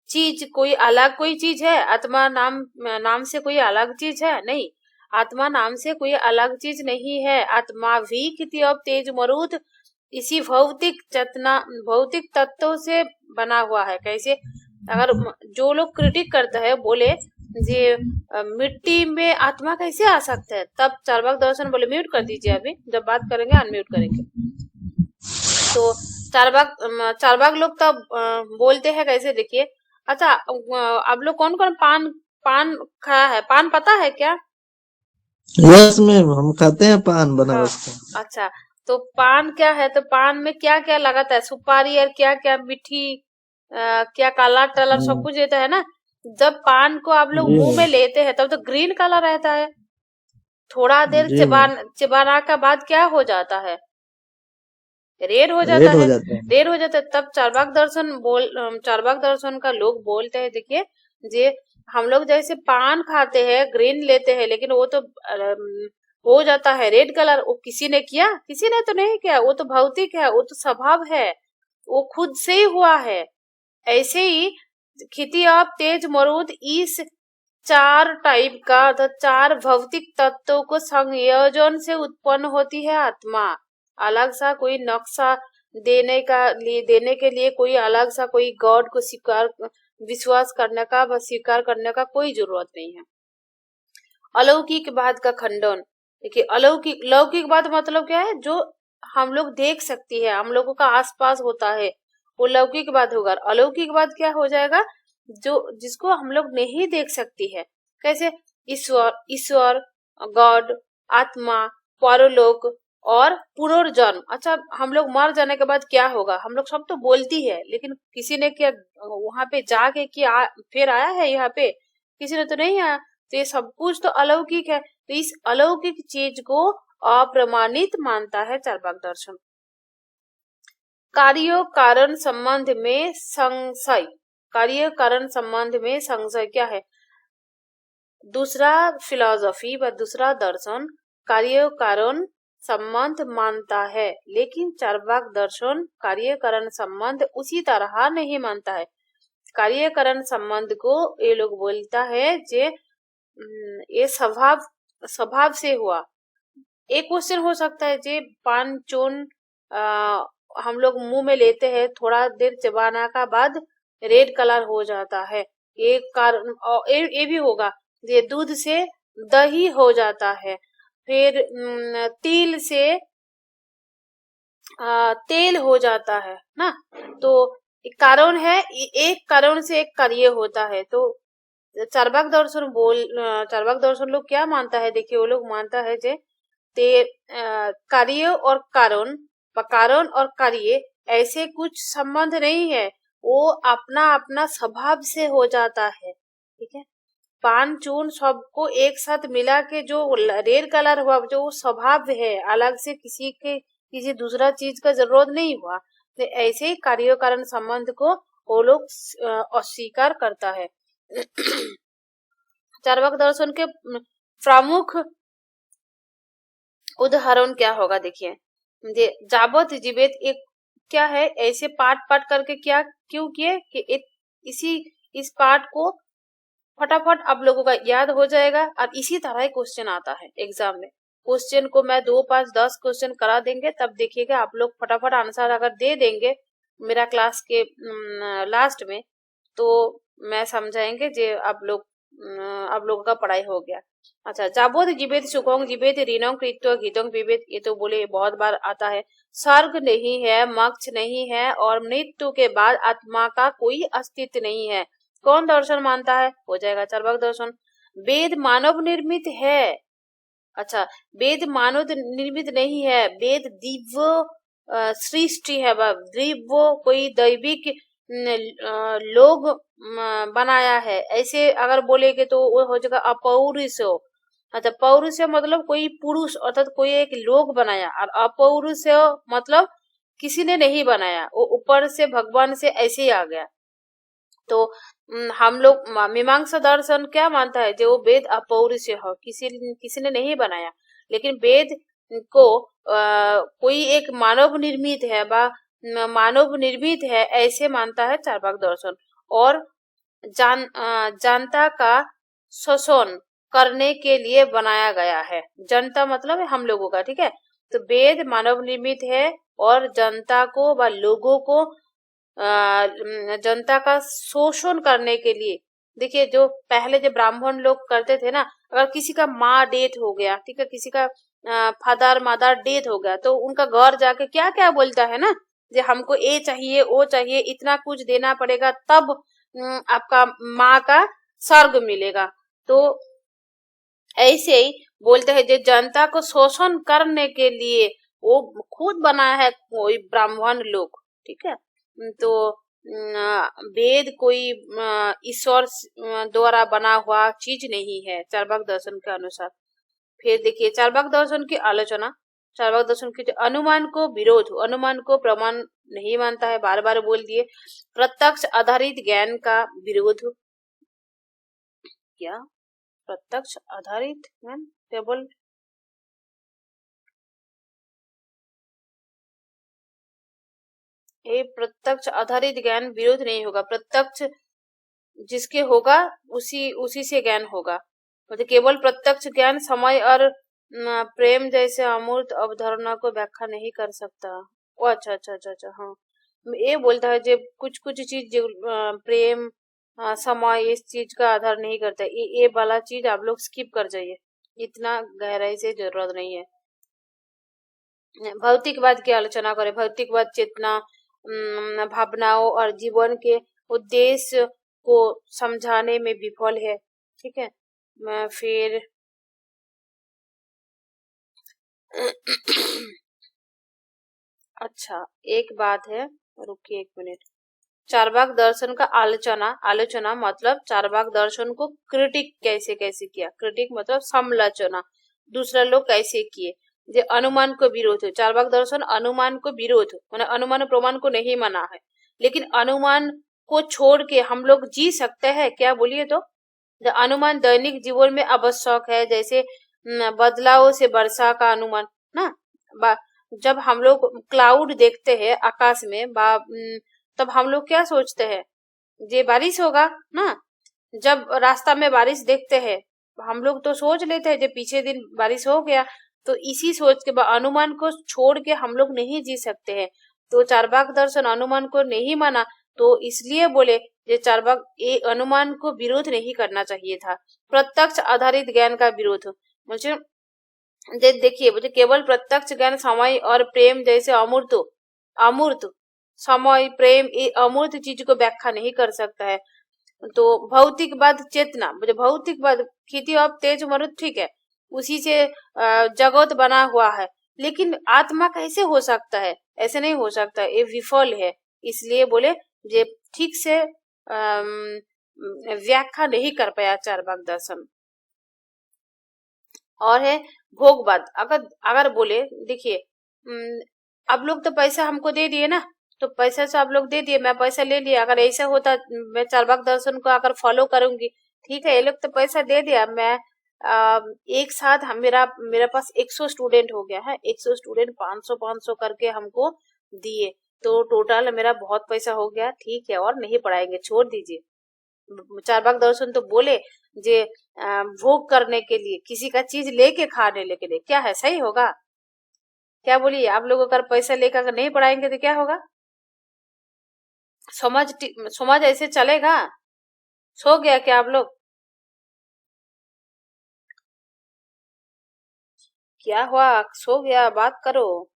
चीज कोई अलग कोई चीज है? आत्मा नाम से कोई अलग चीज है? नहीं, आत्मा नाम से कोई अलग चीज नहीं है। आत्मा भी क्षिति, अब, तेज, मरुत इसी भौतिक तत्वों से बना हुआ है। कैसे? अगर जो लोग क्रिटिक करता है बोले जे मिट्टी में आत्मा कैसे आ सकता है, तब चार्वाक दर्शन बोले म्यूट कर दीजिए, अभी जब बात करेंगे अनम्यूट करेंगे। तो चार्वाक लोग तब बोलते हैं कैसे? देखिए, अच्छा आप लोग कौन कौन पान खाया है? पान पता है क्या? यस मैम, हम खाते हैं पान बनारस का। अच्छा, तो पान क्या है? तो पान में क्या क्या लगाता है? सुपारी और क्या क्या मीठी क्या काला टलर सब कुछ देता है ना। जब पान को आप लोग जी मुंह में मैम। लेते हैं तब तो ग्रीन कलर रहता है, थोड़ा देर जी मैम। चिबाना के बाद क्या हो जाता है, रेड हो जाता रेड हो है। जाता है। रेड हो जाता है, तब चारवाक दर्शन का लोग बोलते हैं, देखिए जे हम लोग जैसे पान खाते हैं ग्रीन लेते हैं, लेकिन वो तो हो जाता है रेड कलर। वो किसी ने किया, किसी ने तो नहीं किया, वो तो भौतिक है, वो तो स्वभाव है, वो खुद से ही हुआ है। ऐसे ही खेती ऑफ तेज मरुद इस चार टाइप का अर्थात चार भौतिक तत्वों को संयोजन से उत्पन्न होती है आत्मा। अलग सा कोई नक्शा देने के लिए कोई अलग सा कोई गॉड को विश्वास करने का व स्वीकार करने का कोई जरूरत नहीं है। अलौकिकवाद का खंडन, देखिए लौकिकवाद मतलब क्या है, जो हम लोग देख सकती है, हम लोगों का आसपास होता है, वो लौकिकवाद होगा। अलौकिकवाद क्या हो जाएगा, जो जिसको हम लोग नहीं देख सकती है। कैसे, ईश्वर, गॉड, आत्मा, परलोक और पुनर्जन्म। अच्छा, हम लोग मर जाने के बाद क्या होगा, हम लोग सब तो बोलती है, लेकिन किसी ने क्या वहां पे जाके फिर आया है यहाँ पे, किसी ने तो नहीं आया। तो ये सब कुछ तो अलौकिक है, तो इस अलौकिक चीज को अप्रमाणित मानता है चार्वाक दर्शन। कार्य कारण संबंध में संशय, कार्य कारण संबंध में संशय क्या है, दूसरा फिलॉसफी व दूसरा दर्शन कार्य कारण संबंध मानता है, लेकिन चार्वाक दर्शन कार्य कारण संबंध उसी तरह नहीं मानता है। कार्य कारण संबंध को ये लोग बोलता है जे ये स्वभाव से हुआ। एक क्वेश्चन हो सकता है, जे पान चून हम लोग मुंह में लेते हैं, थोड़ा देर चबाना का बाद रेड कलर हो जाता है, ये कारण ये भी होगा। ये दूध से दही हो जाता है, फिर तिल से तेल हो जाता है ना। तो एक कारण है, एक कारण से एक कार्य होता है। तो चार्वाक दर्शन लोग क्या मानता है, देखिए वो लोग मानता है जे कार्य और कारण और कार्य ऐसे कुछ संबंध नहीं है, वो अपना अपना स्वभाव से हो जाता है। ठीक है, पान चून सबको एक साथ मिला के जो रेड कलर हुआ, जो स्वभाव है, अलग से किसी दूसरा चीज का जरूरत नहीं हुआ। तो ऐसे ही कार्य कारण संबंध को वो लोग अस्वीकार करता है। चार्वाक दर्शन के प्रमुख उदाहरण क्या होगा, देखिए जाबत जीवित एक क्या है, ऐसे पाठ करके क्या क्यों किए कि इस पाठ को फटाफट आप लोगों का याद हो जाएगा, और इसी तरह क्वेश्चन आता है एग्जाम में। क्वेश्चन को मैं 2, 5, 10 क्वेश्चन करा देंगे, तब देखिएगा आप लोग फटाफट आंसर अगर दे देंगे मेरा क्लास के लास्ट में, तो मैं समझाएंगे जे आप लोगों का पढ़ाई हो गया। अच्छा, जाबोध जीवित सुखोंग जीवित ऋणों कृत्य गीतों विविध, ये तो बोले बहुत बार आता है। स्वर्ग नहीं है, मोक्ष नहीं है, और मृत्यु के बाद आत्मा का कोई अस्तित्व नहीं है। कौन दर्शन मानता है, हो जाएगा चार्वाक दर्शन। वेद मानव निर्मित है, अच्छा वेद मानव निर्मित नहीं है, वेद दिव्य सृष्टि है, दिव्य कोई दैविक लोग बनाया है। ऐसे अगर बोलेगे तो वो हो जाएगा अपौरुष। अच्छा, पौरुष मतलब कोई पुरुष अर्थात कोई एक लोग बनाया, और अपौरुष मतलब किसी ने नहीं बनाया, वो ऊपर से भगवान से ऐसे ही आ गया। तो हम लोग मीमांसा दर्शन क्या मानता है, जो वेद अपौरुष हो, किसी ने नहीं बनाया, लेकिन वेद को कोई एक मानव निर्मित है ऐसे मानता है चार्वाक दर्शन। और जनता का शोषण करने के लिए बनाया गया है, जनता मतलब है हम लोगों का, ठीक है। तो वेद मानव निर्मित है और जनता को व लोगों को जनता का शोषण करने के लिए, देखिए जो पहले जो ब्राह्मण लोग करते थे ना, अगर किसी का माँ डेथ हो गया, ठीक है, किसी का फादर मदर डेथ हो गया, तो उनका घर जाके क्या क्या बोलता है ना, जो हमको ये चाहिए वो चाहिए, इतना कुछ देना पड़ेगा, तब आपका माँ का स्वर्ग मिलेगा। तो ऐसे ही बोलते हैं, जो जनता को शोषण करने के लिए वो खुद बनाया है कोई ब्राह्मण लोग, ठीक है। तो वेद कोई ईश्वर द्वारा बना हुआ चीज नहीं है चार्वाक दर्शन के अनुसार। फिर देखिए चार्वाक दर्शन की आलोचना। चार्वाक दर्शन की अनुमान को विरोध, अनुमान को प्रमाण नहीं मानता है, बार बार बोल दिए। प्रत्यक्ष आधारित ज्ञान का विरोध। क्या प्रत्यक्ष आधारित ज्ञान? केवल ये प्रत्यक्ष आधारित ज्ञान विरोध नहीं होगा। प्रत्यक्ष जिसके होगा उसी से ज्ञान होगा। मतलब केवल प्रत्यक्ष ज्ञान समय और प्रेम जैसे अमूर्त अवधारणा को व्याख्या नहीं कर सकता। ओ अच्छा अच्छा अच्छा अच्छा, हाँ ये बोलता है जब कुछ कुछ चीज जो प्रेम समय इस चीज का आधार नहीं करता। ये वाला चीज आप लोग स्किप कर जाइए, इतना गहराई से जरूरत नहीं है। भौतिकवाद की आलोचना करें। भौतिकवाद चेतना, भावनाओं और जीवन के उद्देश्य को समझाने में विफल है। ठीक है, फिर अच्छा एक बात है, रुकिए एक मिनट। चार्वाक दर्शन का आलोचना मतलब चार्वाक दर्शन को क्रिटिक कैसे कैसे किया। क्रिटिक मतलब समालोचना, दूसरा लोग कैसे किए। जो अनुमान को विरोध है, चार्वाक दर्शन अनुमान को विरोध माने अनुमान प्रमाण को नहीं माना है, लेकिन अनुमान को छोड़ के हम लोग जी सकते हैं क्या, बोलिए तो। अनुमान दैनिक जीवन में आवश्यक है, जैसे बदलाव से वर्षा का अनुमान ना। जब हम लोग क्लाउड देखते हैं आकाश में तब हम लोग क्या सोचते हैं, ये बारिश होगा ना। जब रास्ता में बारिश देखते हैं हम लोग तो सोच लेते हैं जो पीछे दिन बारिश हो गया। तो इसी सोच के बाद अनुमान को छोड़ के हम लोग नहीं जी सकते हैं। तो चार्वाक दर्शन अनुमान को नहीं माना, तो इसलिए बोले ये चार्वाक ये अनुमान को विरोध नहीं करना चाहिए था। प्रत्यक्ष आधारित ज्ञान का विरोध मुझे देखिए, मुझे केवल प्रत्यक्ष ज्ञान समय और प्रेम जैसे अमूर्त समय प्रेम ये अमूर्त चीज को व्याख्या नहीं कर सकता है। तो भौतिकवाद चेतना, मुझे भौतिकवाद खेती और तेज मरुद ठीक है, उसी से जगत बना हुआ है, लेकिन आत्मा कैसे हो सकता है, ऐसे नहीं हो सकता, ये विफल है। इसलिए बोले ये ठीक से व्याख्या नहीं कर पाया चार्वाक दर्शन। और है भोगवाद। अगर बोले देखिए आप लोग तो पैसा हमको दे दिए ना, तो पैसा से आप लोग दे दिए, मैं पैसा ले लिया। अगर ऐसा होता मैं चार्वाक दर्शन को अगर फॉलो करूंगी, ठीक है ये लोग तो पैसा दे दिया, मैं एक साथ मेरा पास 100 स्टूडेंट हो गया है, 100 स्टूडेंट 500 करके हमको दिए, तो टोटल मेरा बहुत पैसा हो गया, ठीक है और नहीं पढ़ाएंगे, छोड़ दीजिए। चार्वाक दर्शन तो बोले जे भोग करने के लिए, किसी का चीज लेके खाने के लिए, क्या है सही होगा क्या, बोलिए। आप लोग अगर पैसा लेकर अगर नहीं पढ़ाएंगे तो क्या होगा, समाज ऐसे चलेगा। सो गया क्या आप लोग, क्या हुआ, सो गया, बात करो।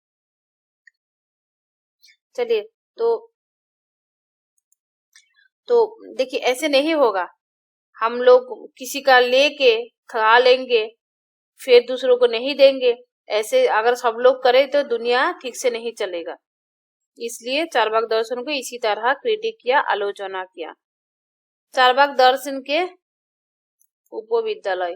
चलिए तो देखिए ऐसे नहीं होगा। हम लोग किसी का लेके खा लेंगे फिर दूसरों को नहीं देंगे, ऐसे अगर सब लोग करें तो दुनिया ठीक से नहीं चलेगा। इसलिए चार्वाक दर्शन को इसी तरह क्रिटिक किया, आलोचना किया। चार्वाक दर्शन के उपविद्यालय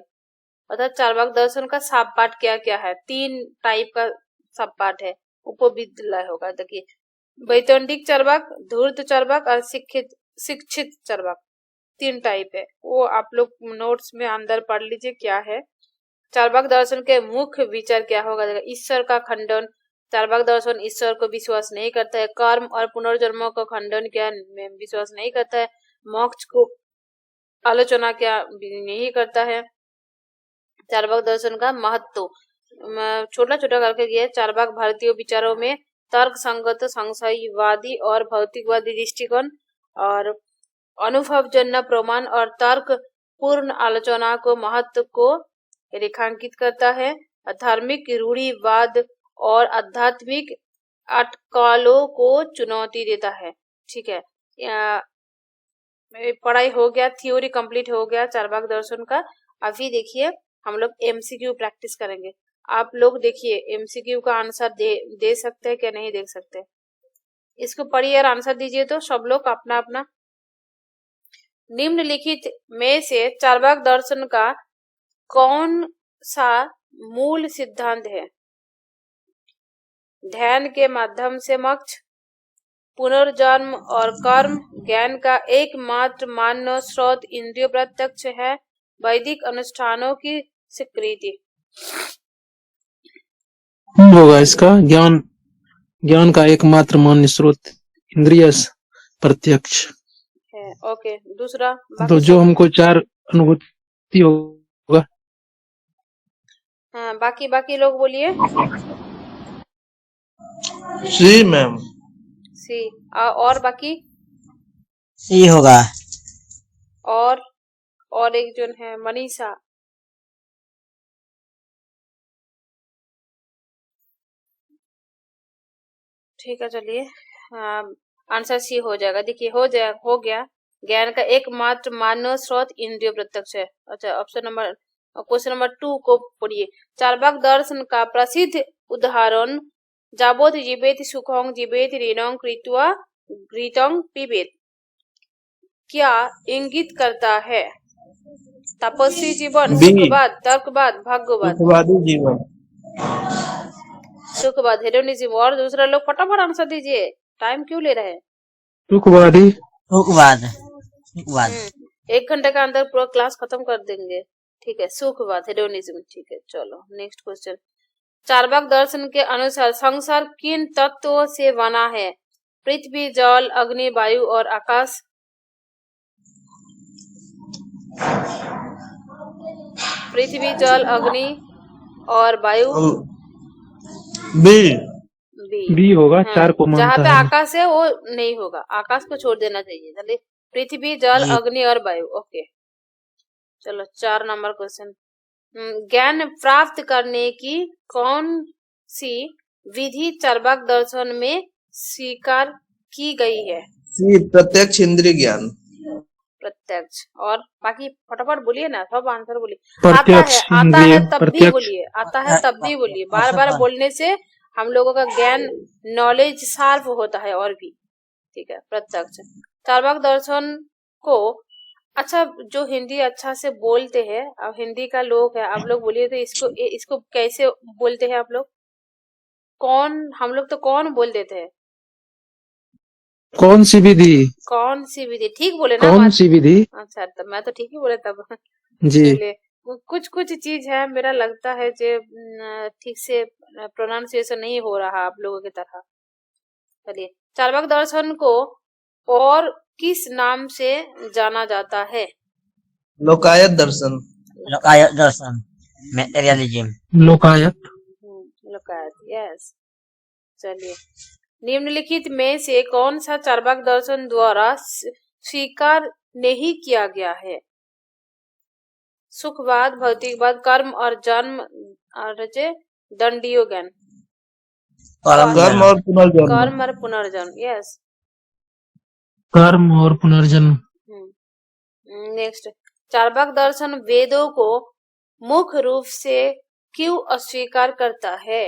अर्थात चार्वाक दर्शन का सब पाठ क्या क्या है, 3 टाइप का सब पाठ है, उपविद्यालय होगा। देखिए वैतंडिक चार्वाक, धूर्त चार्वाक और शिक्षित चार्वाक, 3 टाइप है। वो आप लोग नोट्स में अंदर पढ़ लीजिए क्या है। चार्वाक दर्शन के मुख्य विचार क्या होगा, ईश्वर का खंडन। चार्वाक दर्शन ईश्वर को विश्वास नहीं करता है। कर्म और पुनर्जन्म को खंडन किया, विश्वास नहीं करता है। मोक्ष को आलोचना क्या नहीं करता है। चार्वाक दर्शन का महत्व छोटा छोटा करके किया। चार्वाक भारतीय विचारों में तर्क संगत, संशयवादी और भौतिकवादी दृष्टिकोण और अनुभवजन्य प्रमाण और तर्क पूर्ण आलोचना को महत्व को रेखांकित करता है। धार्मिक रूढ़िवाद और आध्यात्मिक अटकलों को चुनौती देता है। ठीक है, पढ़ाई हो गया, थ्योरी कंप्लीट हो गया चार्वाक दर्शन का। अभी देखिए हम लोग एमसीक्यू प्रैक्टिस करेंगे। आप लोग देखिए एमसीक्यू का आंसर दे सकते हैं क्या नहीं दे सकते। इसको पढ़िए और आंसर दीजिए तो सब लोग अपना अपना। निम्नलिखित में से चार्वाक दर्शन का कौन सा मूल सिद्धांत है? ध्यान के माध्यम से मोक्ष, पुनर्जन्म और कर्म, ज्ञान का एकमात्र मानव स्रोत इंद्रिय प्रत्यक्ष है, वैदिक अनुष्ठानों की स्वीकृति। होगा इसका ज्ञान, ज्ञान का एकमात्र मान्य स्रोत इंद्रिय प्रत्यक्ष है। ओके, दूसरा तो जो हमको चार अनुभूति होगा। हाँ, बाकी लोग बोलिए। सी मैम। सी। और बाकी सी होगा। और एक जन है मनीषा। ठीक है, चलिए आंसर सी हो जाएगा। देखिए हो गया। ज्ञान का एकमात्र मानव स्रोत इंद्रिय प्रत्यक्ष है। अच्छा, क्वेश्चन नंबर 2 को पढ़िए। चार्वाक दर्शन का प्रसिद्ध उदाहरण जाबोध जीवेत सुखों जीवेत ऋणों कृत्वा घृतं पिबेत क्या इंगित करता है? तपस्वी जीवन, सुखवाद, तर्कवाद, भाग्यवाद। सुखवादी जीवन। सुखवाद, हेडोनिज्म। और दूसरा लोग फटाफट आंसर दीजिए, टाइम क्यों ले रहे हैं? सुखवादी। सुखवाद। 1 घंटे का अंदर पूरा क्लास खत्म कर देंगे। ठीक है, सुखवाद, हेडोनिज्म। ठीक है, चलो नेक्स्ट क्वेश्चन। चार्वाक दर्शन के अनुसार संसार किन तत्वों से बना है? पृथ्वी, जल, अग्नि, वायु और आकाश। पृथ्वी, जल, अग्नि और वायु। बी होगा। हाँ, चार को जहाँ मानता पे है। आकाश है वो नहीं होगा, आकाश को छोड़ देना चाहिए। चलिए, पृथ्वी, जल, अग्नि और वायु। ओके, चलो 4 नंबर क्वेश्चन। ज्ञान प्राप्त करने की कौन सी विधि चार्वाक दर्शन में स्वीकार की गई है? प्रत्यक्ष इंद्रिय ज्ञान। प्रत्यक्ष। और बाकी फटाफट बोलिए ना, सब आंसर बोलिए। प्रत्यक्ष आता है तब भी प्रत्यक्ष। बोलिए, आता है तब भी बोलिए। बार बार बोलने से हम लोगों का ज्ञान, नॉलेज शार्प होता है और भी। ठीक है, प्रत्यक्ष। चार्वाक दर्शन को, अच्छा जो हिंदी अच्छा से बोलते हैं, अब हिंदी का लोग है, आप लोग बोलिए तो इसको कैसे बोलते हैं आप लोग? हम लोग तो कौन बोल देते हैं? कौन सी विधि? कौन सी विधि, ठीक बोले ना? कौन सी विधि? अच्छा, तब मैं तो ठीक ही बोले तब। जी। चलिए, कुछ चीज है, मेरा लगता है जो ठीक से प्रोनाउंसिएशन नहीं हो रहा आप लोगों की तरह। चलिए, चार्वाक दर्शन को और किस नाम से जाना जाता है? लोकायत दर्शन। लोकायत दर्शन, मटेरियलिज्म। लोकायत। लोकायत, यस। चलिए, निम्नलिखित में से कौन सा चार्वाक दर्शन द्वारा स्वीकार नहीं किया गया है? सुखवाद, भौतिकवाद, कर्म और जन्म और दंडियो ज्ञान। कर्म और पुनर्जन्म। कर्म और पुनर्जन्म, यस। कर्म और पुनर्जन्म। नेक्स्ट, चार्वाक दर्शन वेदों को मुख्य रूप से क्यों अस्वीकार करता है?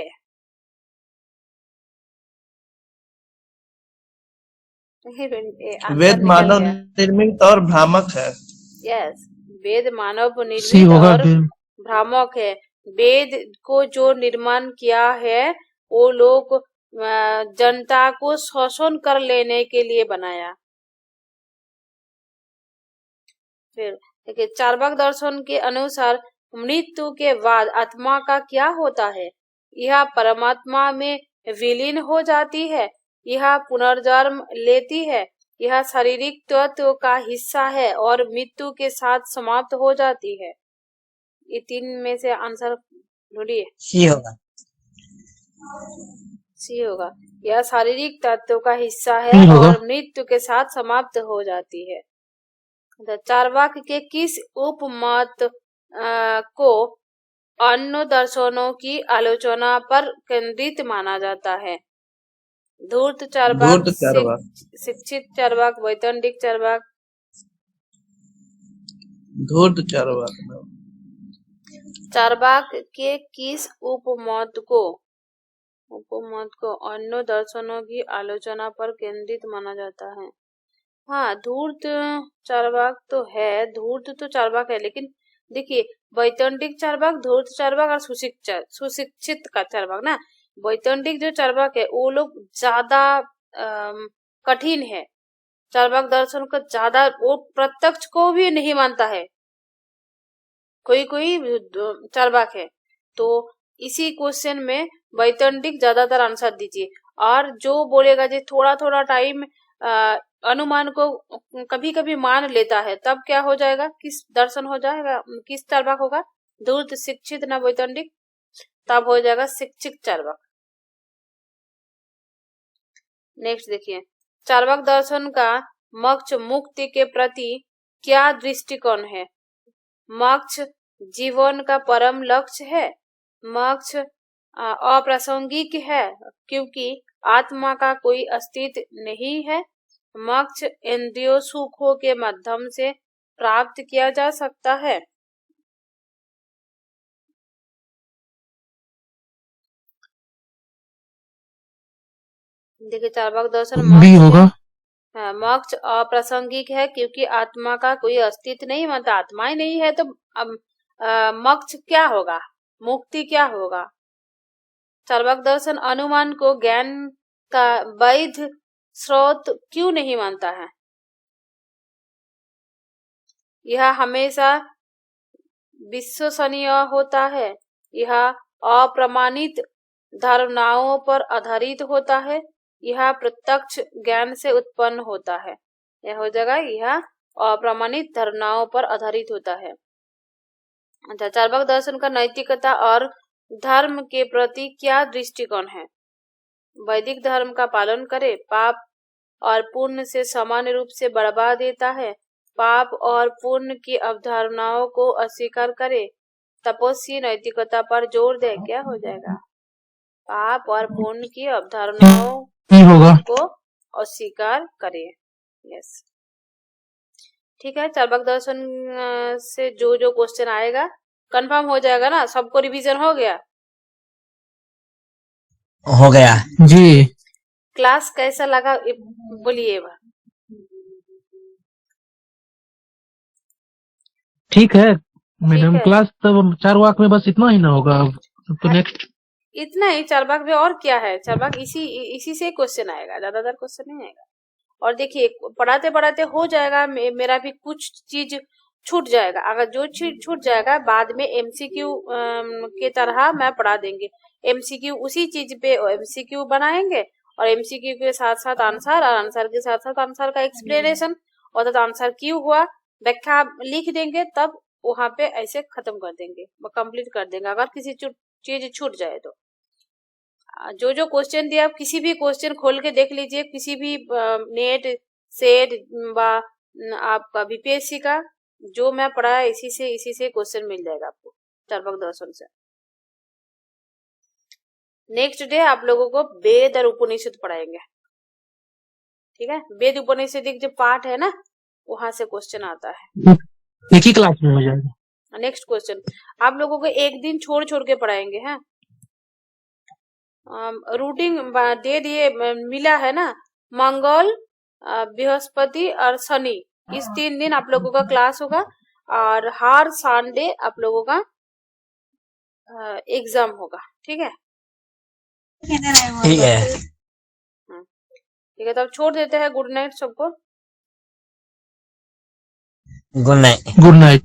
वेद मानव निर्मित और भ्रामक है। यस, वेद मानव निर्मित और भ्रामक है। वेद को जो निर्माण किया है वो लोग जनता को शोषण कर लेने के लिए बनाया। फिर देखिए, चार्वाक दर्शन के अनुसार मृत्यु के बाद आत्मा का क्या होता है? यह परमात्मा में विलीन हो जाती है, यह पुनर्जन्म लेती है, यह शारीरिक तत्व का हिस्सा है और मृत्यु के साथ समाप्त हो जाती है। ये 3 में से आंसर ढूंढिए। सी होगा। सी होगा, यह शारीरिक तत्व का हिस्सा है और मृत्यु के साथ समाप्त हो जाती है। चार्वाक के किस उपमत को अन्य दर्शनों की आलोचना पर केंद्रित माना जाता है? धूर्त चार्वाक, शिक्षित चार्वाक, वैतंडिक चार्वाक। धूर्त चार्वाक। चार्वाक के किस उपमत को उपमत को अन्य दर्शनों की आलोचना पर केंद्रित माना जाता है। हाँ, धूर्त चार्वाक तो है, धूर्त तो चार्वाक है, लेकिन देखिए वैतंडिक चार्वाक, धूर्त चार्वाक और सुशिक्षित का चार्वाक ना, वैतंडिक जो चार्वाक है वो लोग ज्यादा कठिन है, चार्वाक दर्शन को ज्यादा, वो प्रत्यक्ष को भी नहीं मानता है, कोई कोई चार्वाक है। तो इसी क्वेश्चन में वैतंडिक ज्यादातर आंसर दीजिए, और जो बोलेगा जी थोड़ा थोड़ा टाइम अनुमान को कभी कभी मान लेता है, तब क्या हो जाएगा, किस दर्शन हो जाएगा, किस चार्वाक होगा, धूर्त शिक्षित ना वैतंडिक, तब हो जाएगा शिक्षित चार्वाक। नेक्स्ट देखिए, चार्वाक दर्शन का मोक्ष मुक्ति के प्रति क्या दृष्टिकोण है। मोक्ष जीवन का परम लक्ष्य है, मोक्ष अप्रासंगिक है क्योंकि आत्मा का कोई अस्तित्व नहीं है, मोक्ष इंद्रियों सुखों के माध्यम से प्राप्त किया जा सकता है। देखिए चार्वाक दर्शन बी होगा। मोक्ष अप्रासंगिक है क्योंकि आत्मा का कोई अस्तित्व नहीं, मतलब आत्मा ही नहीं है तो अब मोक्ष क्या होगा, मुक्ति क्या होगा। चार्वाक दर्शन अनुमान को ज्ञान का वैध स्रोत क्यों नहीं मानता है। यह हमेशा विश्वसनीय होता है, यह अप्रमाणित धारणाओं पर आधारित होता है, यह प्रत्यक्ष ज्ञान से उत्पन्न होता है। यह हो जाएगा, यह अप्रमाणित धारणाओं पर आधारित होता है। अच्छा, चार्वाक दर्शन का नैतिकता और धर्म के प्रति क्या दृष्टिकोण है। वैदिक धर्म का पालन करे, पाप और पुण्य से समान रूप से बढ़वा देता है, पाप और पुण्य की अवधारणाओं को अस्वीकार करे, तपस्वी नैतिकता पर जोर दे, क्या हो जाएगा, पाप और पुण्य की अवधारणाओं को अस्वीकार करे। यस, ठीक है। चार्वाक दर्शन से जो जो क्वेश्चन आएगा कंफर्म हो जाएगा ना, सबको रिवीजन हो गया। हो गया जी। क्लास कैसा लगा बोलिए। ठीक है मैडम, क्लास तो चार्वाक में बस इतना ही ना होगा, तो नेक्स्ट इतना ही। चार्वाक में और क्या है, चार्वाक इसी से क्वेश्चन आएगा, ज्यादातर क्वेश्चन नहीं आएगा। और देखिए पढ़ाते पढ़ाते हो जाएगा, मेरा भी कुछ चीज छूट जाएगा, अगर जो चीज छूट जाएगा बाद में एमसीक्यू के तरह मैं पढ़ा देंगे। एमसीक्यू उसी चीज पे एमसीक्यू बनाएंगे, और एमसीक्यू के साथ साथ आंसर, और आंसर के साथ साथ आंसर का एक्सप्लेनेशन, और तब आंसर क्यों हुआ व्याख्या लिख देंगे, तब वहां पे ऐसे खत्म कर देंगे, कंप्लीट कर देंगे। अगर किसी चीज छूट जाए तो जो जो क्वेश्चन दिया, आप किसी भी क्वेश्चन खोल के देख लीजिए, किसी भी नेट सेट व आपका बीपीएससी का जो मैं पढ़ा है, इसी से क्वेश्चन मिल जाएगा आपको चार्वाक दर्शन से। नेक्स्ट डे आप लोगों को वेद और उपनिषद पढ़ाएंगे, ठीक है। वेद उपनिषद जो पार्ट है ना, वहां से क्वेश्चन आता है, एक ही क्लास में हो जाएगा। नेक्स्ट क्वेश्चन आप लोगों को एक दिन छोड़ छोड़ के पढ़ाएंगे हैं। रूटीन दे दिए मिला है ना, मंगल, बृहस्पति और शनि, इस 3 दिन आप लोगों का क्लास होगा, और हर संडे आप लोगों का एग्जाम होगा, ठीक है। ठीक है, ठीक है, तो अब छोड़ देते हैं। गुड नाइट सबको। Good night. Good night.